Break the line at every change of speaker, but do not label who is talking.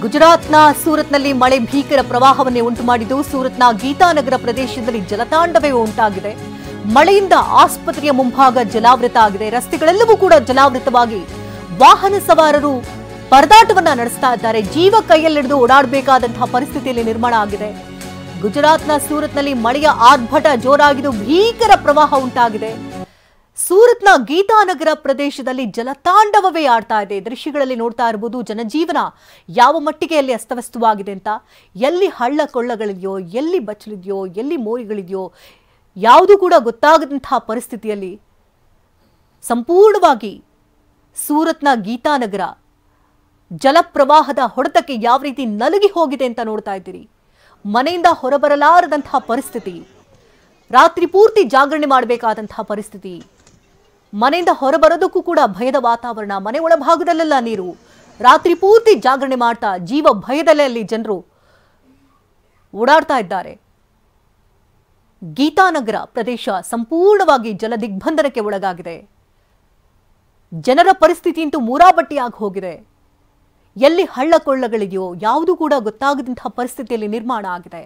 ಗುಜರಾತ್ನ ಸೂರತ್ನಲ್ಲಿ ಮಳೆ ಭೀಕರ ಪ್ರವಾಹವನ್ನೇ ಉಂಟು ಮಾಡಿದ್ದು ಸೂರತ್ನ ಗೀತಾನಗರ ಪ್ರದೇಶದಲ್ಲಿ ಜಲತಾಂಡವೇ ಉಂಟಾಗಿದೆ. ಮಳೆಯಿಂದ ಆಸ್ಪತ್ರೆಯ ಮುಂಭಾಗ ಜಲಾವೃತ ಆಗಿದೆ. ರಸ್ತೆಗಳೆಲ್ಲವೂ ಕೂಡ ಜಲಾವೃತವಾಗಿ ವಾಹನ ಸವಾರರು ಪರದಾಟವನ್ನ ನಡೆಸ್ತಾ ಇದ್ದಾರೆ. ಜೀವ ಕೈಯಲ್ಲಿಡಿದು ಓಡಾಡಬೇಕಾದಂತಹ ಪರಿಸ್ಥಿತಿಯಲ್ಲಿ ನಿರ್ಮಾಣ ಆಗಿದೆ. ಗುಜರಾತ್ನ ಸೂರತ್ನಲ್ಲಿ ಮಳೆಯ ಆರ್ಭಟ ಜೋರಾಗಿದ್ದು ಭೀಕರ ಪ್ರವಾಹ ಉಂಟಾಗಿದೆ. ಸೂರತ್ನ ಗೀತಾನಗರ ಪ್ರದೇಶದಲ್ಲಿ ಜಲತಾಂಡವವೇ ಆಡ್ತಾ ಇದೆ. ದೃಶ್ಯಗಳಲ್ಲಿ ನೋಡ್ತಾ ಇರಬಹುದು ಜನಜೀವನ ಯಾವ ಮಟ್ಟಿಗೆ ಅಲ್ಲಿ ಅಸ್ತವ್ಯಸ್ತವಾಗಿದೆ ಅಂತ. ಎಲ್ಲಿ ಹಳ್ಳ ಕೊಳ್ಳಗಳಿದೆಯೋ, ಎಲ್ಲಿ ಬಚ್ಚಲಿದೆಯೋ, ಎಲ್ಲಿ ಮೋರಿಗಳಿದೆಯೋ ಯಾವುದೂ ಕೂಡ ಗೊತ್ತಾಗದಂತಹ ಪರಿಸ್ಥಿತಿಯಲ್ಲಿ ಸಂಪೂರ್ಣವಾಗಿ ಸೂರತ್ನ ಗೀತಾನಗರ ಜಲಪ್ರವಾಹದ ಹೊಡೆತಕ್ಕೆ ಯಾವ ರೀತಿ ನಲುಗಿ ಹೋಗಿದೆ ಅಂತ ನೋಡ್ತಾ ಇದ್ದೀರಿ. ಮನೆಯಿಂದ ಹೊರಬರಲಾರದಂತಹ ಪರಿಸ್ಥಿತಿ, ರಾತ್ರಿ ಪೂರ್ತಿ ಜಾಗರಣೆ ಮಾಡಬೇಕಾದಂತಹ ಪರಿಸ್ಥಿತಿ, ಮನೆಯಿಂದ ಹೊರಬರೋದಕ್ಕೂ ಕೂಡ ಭಯದ ವಾತಾವರಣ, ಮನೆ ಒಳಭಾಗದಲ್ಲೆಲ್ಲ ನೀರು, ರಾತ್ರಿ ಪೂರ್ತಿ ಜಾಗರಣೆ ಮಾಡ್ತಾ ಜೀವ ಭಯದಲ್ಲೇ ಅಲ್ಲಿ ಜನರು ಓಡಾಡ್ತಾ ಇದ್ದಾರೆ. ಗೀತಾನಗರ ಪ್ರದೇಶ ಸಂಪೂರ್ಣವಾಗಿ ಜಲ ದಿಗ್ಬಂಧನಕ್ಕೆ ಒಳಗಾಗಿದೆ. ಜನರ ಪರಿಸ್ಥಿತಿ ಅಂತೂ ಮೂರಾಬಟ್ಟಿಯಾಗಿ ಹೋಗಿದೆ. ಎಲ್ಲಿ ಹಳ್ಳ ಕೊಳ್ಳಗಳಿದೆಯೋ ಯಾವುದೂ ಕೂಡ ಗೊತ್ತಾಗದಂತಹ ಪರಿಸ್ಥಿತಿಯಲ್ಲಿ ನಿರ್ಮಾಣ ಆಗಿದೆ.